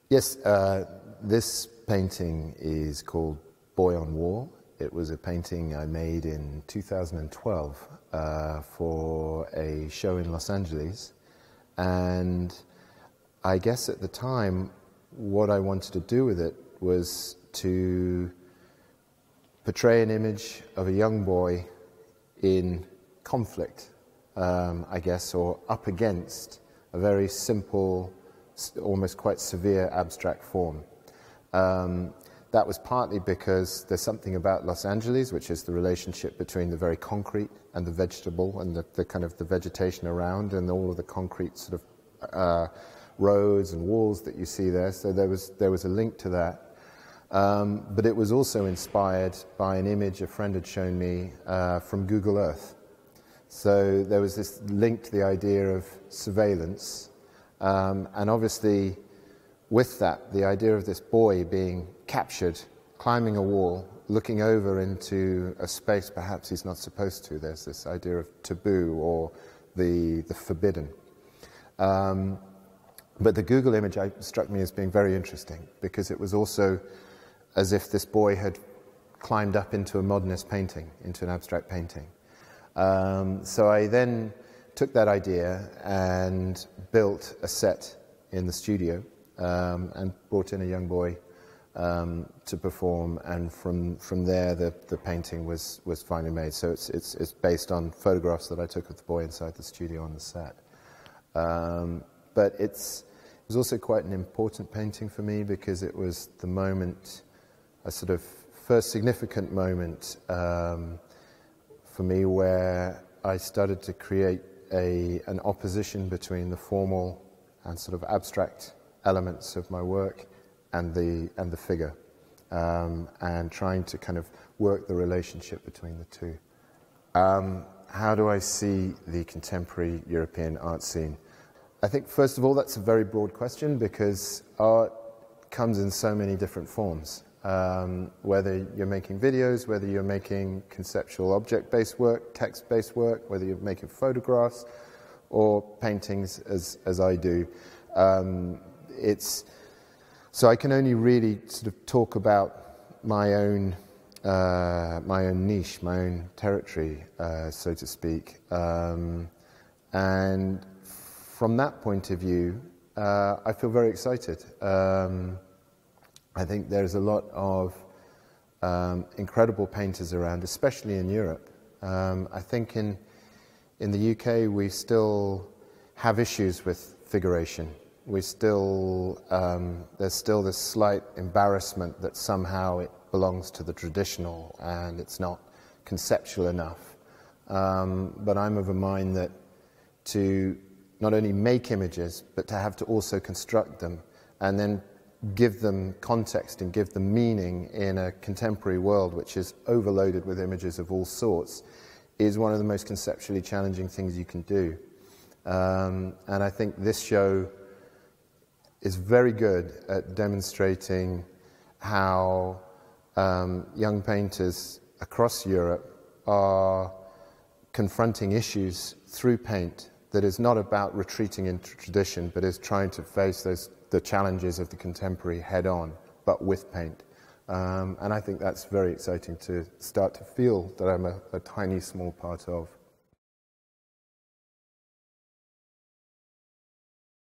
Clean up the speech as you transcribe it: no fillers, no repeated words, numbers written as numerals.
Yes, this painting is called Boy on Wall. It was a painting I made in 2012 for a show in Los Angeles. And I guess at the time, what I wanted to do with it was to portray an image of a young boy in conflict, I guess, or up against a very simple, almost quite severe abstract form. That was partly because there's something about Los Angeles, which is the relationship between the very concrete and the vegetable, and the kind of the vegetation around, and all of the concrete sort of roads and walls that you see there. So there was a link to that. But it was also inspired by an image a friend had shown me from Google Earth. So there was this link to the idea of surveillance, and obviously with that, the idea of this boy being captured, climbing a wall, looking over into a space perhaps he's not supposed to. There's this idea of taboo or the forbidden. But the Google image struck me as being very interesting because it was also as if this boy had climbed up into a modernist painting, into an abstract painting. So I then took that idea and built a set in the studio and brought in a young boy to perform, and from there the painting was finally made. So it's based on photographs that I took of the boy inside the studio on the set. But it was also quite an important painting for me because it was the moment, a sort of first significant moment for me where I started to create an opposition between the formal and sort of abstract elements of my work and the figure, and trying to kind of work the relationship between the two. How do I see the contemporary European art scene? I think, first of all, that's a very broad question because art comes in so many different forms. Whether you're making videos, whether you're making conceptual object-based work, text-based work, whether you're making photographs or paintings as I do. So I can only really sort of talk about my own niche, my own territory, so to speak. And from that point of view, I feel very excited. I think there's a lot of incredible painters around, especially in Europe. I think in the UK we still have issues with figuration. There's still this slight embarrassment that somehow it belongs to the traditional and it's not conceptual enough. But I'm of a mind that to not only make images, but to have to also construct them and then give them context and give them meaning in a contemporary world which is overloaded with images of all sorts is one of the most conceptually challenging things you can do. And I think this show is very good at demonstrating how young painters across Europe are confronting issues through paint that is not about retreating into tradition, but is trying to face the challenges of the contemporary head-on, but with paint. And I think that's very exciting to start to feel that I'm a tiny, small part of.